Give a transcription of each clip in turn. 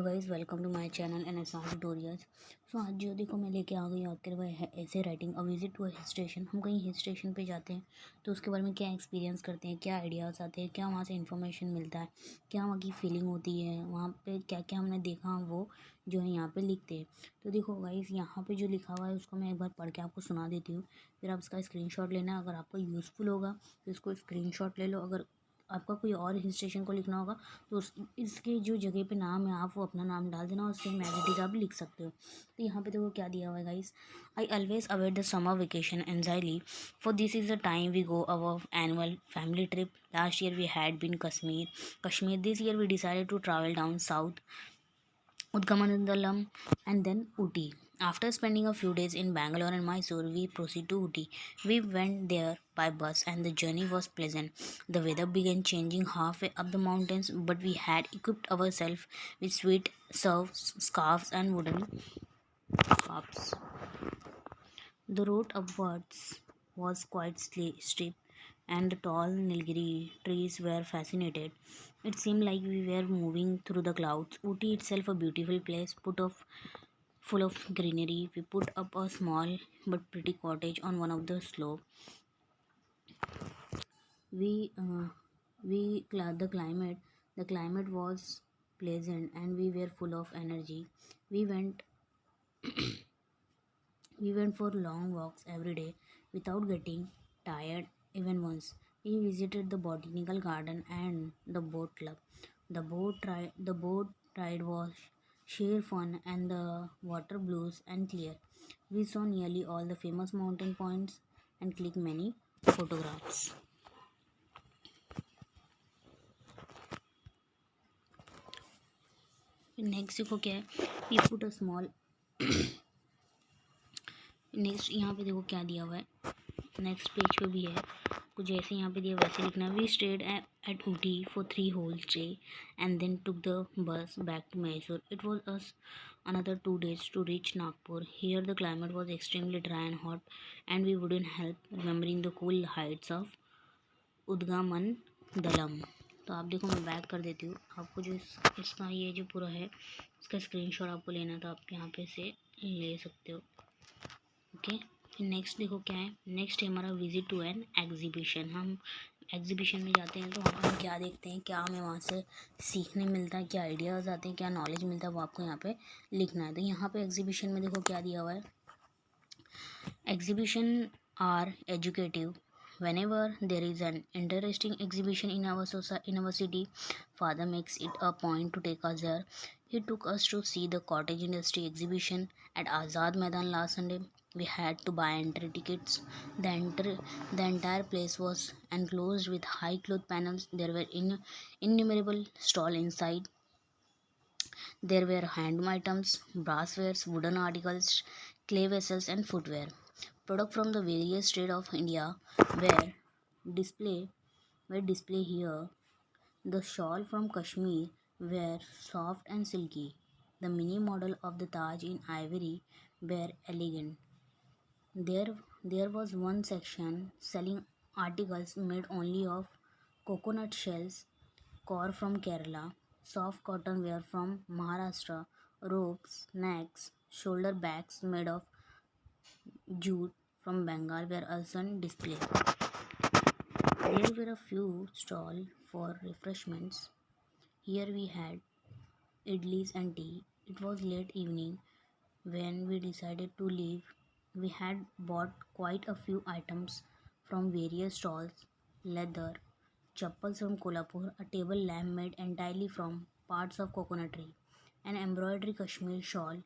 Guys, welcome to my channel and Aasan tutorials. आज जो देखो मैं लेके आ गई आपके लिए ऐसे writing a visit to hill station. हम कहीं हिल स्टेशन पे जाते हैं तो उसके बारे में क्या एक्सपीरियंस करते हैं, क्या आइडियाज़ आते हैं, क्या वहाँ से इन्फॉर्मेशन मिलता है, क्या वहाँ की फीलिंग होती है, वहाँ पे क्या क्या हमने देखा वो जो है यहाँ पे लिखते हैं। तो देखो गाइस, यहाँ पे जो लिखा हुआ है उसको मैं एक बार पढ़ के आपको सुना देती हूँ, फिर आप इसका स्क्रीनशॉट लेना। अगर आपको यूज़फुल होगा तो इसको स्क्रीनशॉट ले लो। अगर आपका कोई और हिल स्टेशन को लिखना होगा तो इसके जो जगह पे नाम है आप वो अपना नाम डाल देना और सेम एज इट इज़ आप लिख सकते हो। तो यहाँ पे देखो क्या दिया हुआ है guys. I always avoid the summer vacation anxiously for this is the time we go our annual family trip. Last year we had been Kashmir this year we decided to travel down south Udgamanandalam and then Ooty. After spending a few days in Bangalore and Mysore, we proceeded to Ooty. We went there by bus and the journey was pleasant. The weather began changing halfway up the mountains, but we had equipped ourselves with sweet serves, scarves and wooden cups. The road upwards was quite steep, and the tall Nilgiri trees were fascinated. It seemed like we were moving through the clouds. Ooty itself a beautiful place, full of greenery. We put up a small but pretty cottage on one of the slopes. We the climate was pleasant, and we were full of energy. We went We went for long walks every day without getting tired even once. We visited the botanical garden and the boat club. The boat ride was sheer fun and the water blues and clear. We saw nearly all the famous mountain points and clicked many photographs. Next देखो क्या है, we put a small next यहाँ पे देखो क्या दिया हुआ है, नेक्स्ट पेज पे भी है कुछ जैसे यहाँ पे दिया वैसे लिखना। We stayed at Ooty for 3 whole days and then took the bus back to Mysore. It was us another 2 days to reach Nagpur. Here the climate was extremely dry and hot, and we wouldn't help remembering the cool heights of उद्गमनदलम। तो आप देखो मैं back कर देती हूँ आपको, जो इसका ये जो पूरा है इसका स्क्रीनशॉट आपको लेना था, आप यहाँ पे से ले सकते हो। ओके, नेक्स्ट देखो क्या है, नेक्स्ट है हमारा विजिट टू एन एग्जीबिशन। हम एग्जीबिशन में जाते हैं तो वहाँ पर हम क्या देखते हैं, क्या हमें वहाँ से सीखने मिलता है, क्या आइडियाज़ आते हैं, क्या नॉलेज मिलता है, वो आपको यहाँ पे लिखना है। तो यहाँ पे एग्जीबिशन में देखो क्या दिया हुआ है, exhibition are educative whenever there is an interesting exhibition in our city. Father makes it a point to take us there. He took us to see the cottage industry exhibition at Azad Maidan last Sunday. We had to buy entry tickets. The entire place was enclosed with high cloth panels. There were innumerable stalls inside. There were handloom items, brasswares, wooden articles, clay vessels, and footwear. Products from the various states of India were display here. The shawl from Kashmir were soft and silky. The mini model of the Taj in ivory were elegant. There was one section selling articles made only of coconut shells, core from Kerala, soft cotton wear from Maharashtra, ropes, necks, shoulder bags made of jute from Bengal were also on display. There were a few stalls for refreshments. Here we had idlis and tea. It was late evening when we decided to leave. We had bought quite a few items from various stalls: leather, chappals from Kolhapur, a table lamp made entirely from parts of coconut tree, an embroidery Kashmir shawl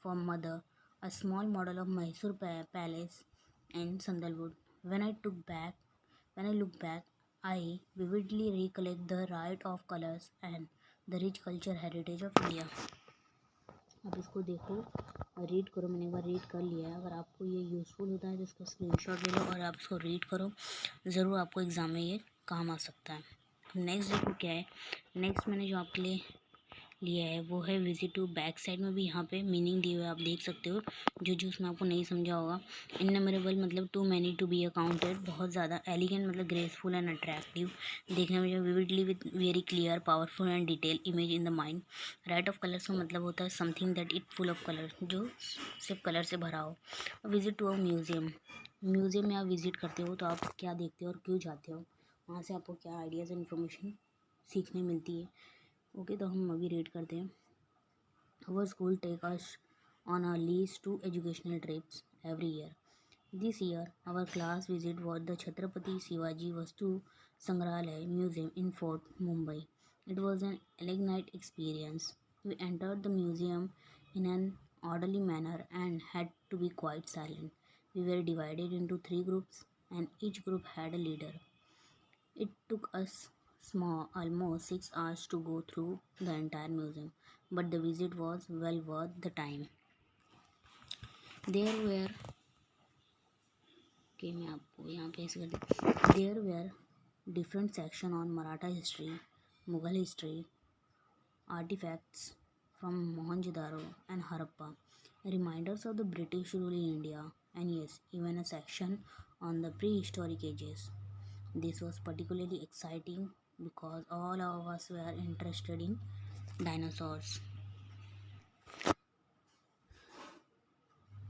from mother, a small model of Mysore palace in Sandalwood. When I look back, I vividly recollect the riot of colors and the rich culture heritage of India. अब इसको देखो और read करो। मैंने एक बार read कर लिया है। अगर आपको ये यूज़फुल होता है तो इसका स्क्रीनशॉट ले लो और आप इसको रीड करो, ज़रूर आपको एग्ज़ाम में ये काम आ सकता है। अब नेक्स्ट देखो क्या है, नेक्स्ट मैंने जो आपके लिए लिया है वो है विजिट टू। बैक साइड में भी यहाँ पे मीनिंग दिए हुए आप देख सकते हो, जो उसमें आपको नहीं समझा होगा। इनमेरेबल मतलब too many to be accounted, बहुत ज़्यादा। एलिगेंट मतलब ग्रेसफुल एंड अट्रैक्टिव, देखने में जो vividly with very clear powerful and detail image in the mind. Riot of colours का मतलब होता है something that it full of colour, जो सिर्फ कलर से भरा हो। Visit to a museum, museum में आप विजिट करते हो तो आप क्या देखते हो और क्यों जाते हो, वहाँ से आपको क्या आइडियाज़ एंड इन्फॉर्मेशन सीखने मिलती है। ओके, तो हम अभी रीड करते हैं। Our school take us on at least 2 educational trips every year. This year, our class visit was the Chhatrapati Shivaji Vastu Sangrahalaya Museum in Fort Mumbai. It was an elegant experience. We entered the museum in an orderly manner and had to be quite silent. We were divided into 3 groups, and each group had a leader. It took us almost 6 hours to go through the entire museum, but the visit was well worth the time. There were okay, मैं आपको यहाँ पे ऐसे कर दें. There were different sections on Maratha history, Mughal history, artifacts from Mohenjo-daro and Harappa, reminders of the British rule in India, and yes, even a section on the prehistoric ages. This was particularly exciting because all of us were interested in dinosaurs.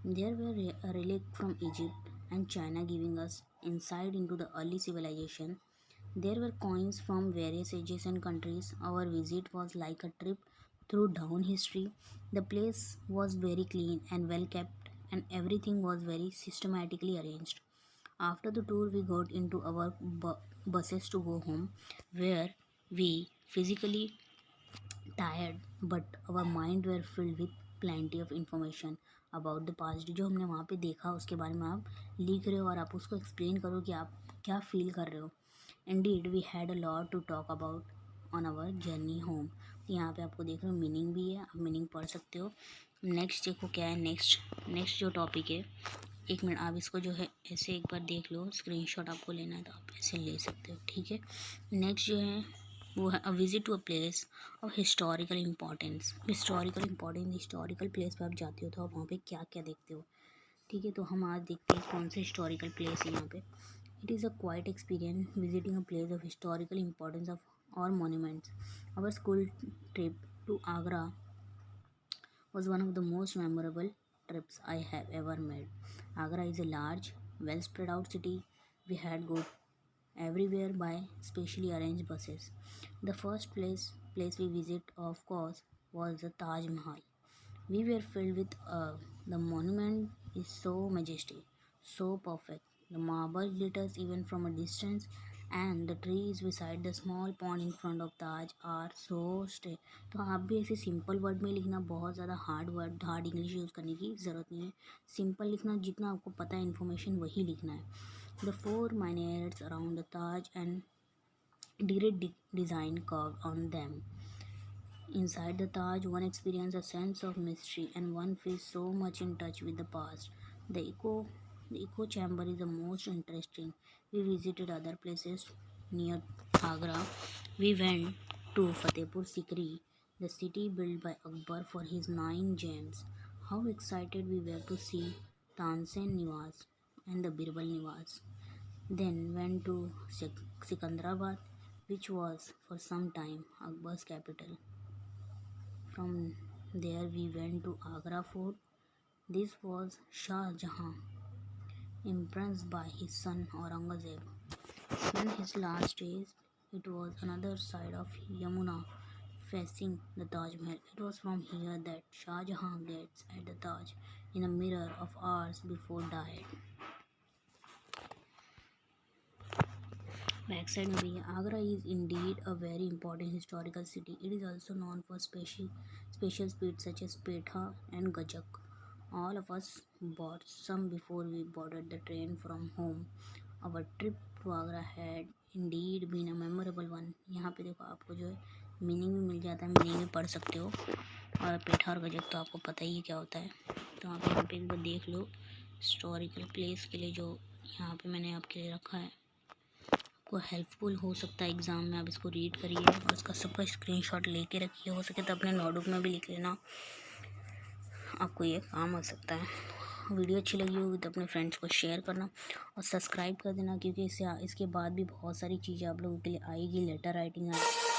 There were a relic from Egypt and China giving us insight into the early civilization. There were coins from various ages and countries. Our visit was like a trip through down history. The place was very clean and well kept, and everything was very systematically arranged. After the tour, we got into our buses to go home, where we physically tired but our mind were filled with plenty of information about the past. जो हमने वहाँ पे देखा उसके बारे में आप लिख रहे हो और आप उसको एक्सप्लेन करो कि आप क्या फील कर रहे हो. Indeed, we had a lot to talk about on our journey home. तो यहाँ पे आपको देख रहे हो मीनिंग भी है, आप मीनिंग पढ़ सकते हो. नेक्स्ट देखो क्या है. नेक्स्ट जो टॉपिक है, 1 मिनट आप इसको जो है ऐसे एक बार देख लो. स्क्रीनशॉट आपको लेना है तो आप ऐसे ले सकते हो, ठीक है. नेक्स्ट जो है वो है a visit to a place of historical importance. Historical place पर आप जाते हो तो आप वहाँ पे क्या क्या देखते हो, ठीक है. तो हम आज देखते हैं कौन से हिस्टोरिकल प्लेस है यहाँ पे. It is a quite experience visiting a place of historical importance of और monuments. Our school trip to Agra was one of the most memorable trips I have ever made. Agra is a large, well spread out city. We had go everywhere by specially arranged buses. The first place we visit, of course, was the Taj Mahal. We were filled with the monument is so majestic, so perfect. The marble glitters even from a distance, and the trees beside the small pond in front of Taj are so stay. तो आप भी ऐसे simple word में लिखना, बहुत ज़्यादा hard English use करने की ज़रूरत नहीं है. सिंपल लिखना, जितना आपको पता है इन्फॉर्मेशन वही लिखना है. The 4 minarets around the Taj and intricate design carved on them. Inside the Taj, one experiences a sense of mystery and one feels so much in touch with the past. The echo chamber is the most interesting. We visited other places near Agra. We went to Fatehpur Sikri, the city built by Akbar for his 9 gems. How excited we were to see Tansen Niwas and the Birbal Niwas. Then went to Sikandrabad, which was for some time Akbar's capital. From there we went to Agra Fort. This was Shah Jahan, impressed by his son Aurangzeb. In his last days, it was another side of Yamuna facing the Taj Mahal. It was from here that Shah Jahan gets at the Taj in a mirror of hours before died. Backside में भी है. Agra is indeed a very important historical city. It is also known for special sweets such as petha and gajak. All of us bought some before we boarded the train from home. Our trip to Agra had indeed been a memorable one. यहाँ पे देखो आपको जो है meaning भी मिल जाता है, meaning भी पढ़ सकते हो. और पेठा और गजक तो आपको पता ही है क्या होता है. तो आप यहाँ पे एक बार देख लो हिस्टोरिकल प्लेस के लिए जो यहाँ पे मैंने आपके लिए रखा है. आपको हेल्पफुल हो सकता है एग्ज़ाम में। आप इसको रीड करिए और इसका सबका स्क्रीनशॉट लेके रखिए, हो सके तो अपने नोटबुक में भी लिख लेना, आपको ये काम आ सकता है। वीडियो अच्छी लगी होगी तो अपने फ्रेंड्स को शेयर करना और सब्सक्राइब कर देना, क्योंकि इससे इसके बाद भी बहुत सारी चीज़ें आप लोगों के लिए आएगी, लेटर राइटिंग आएगी।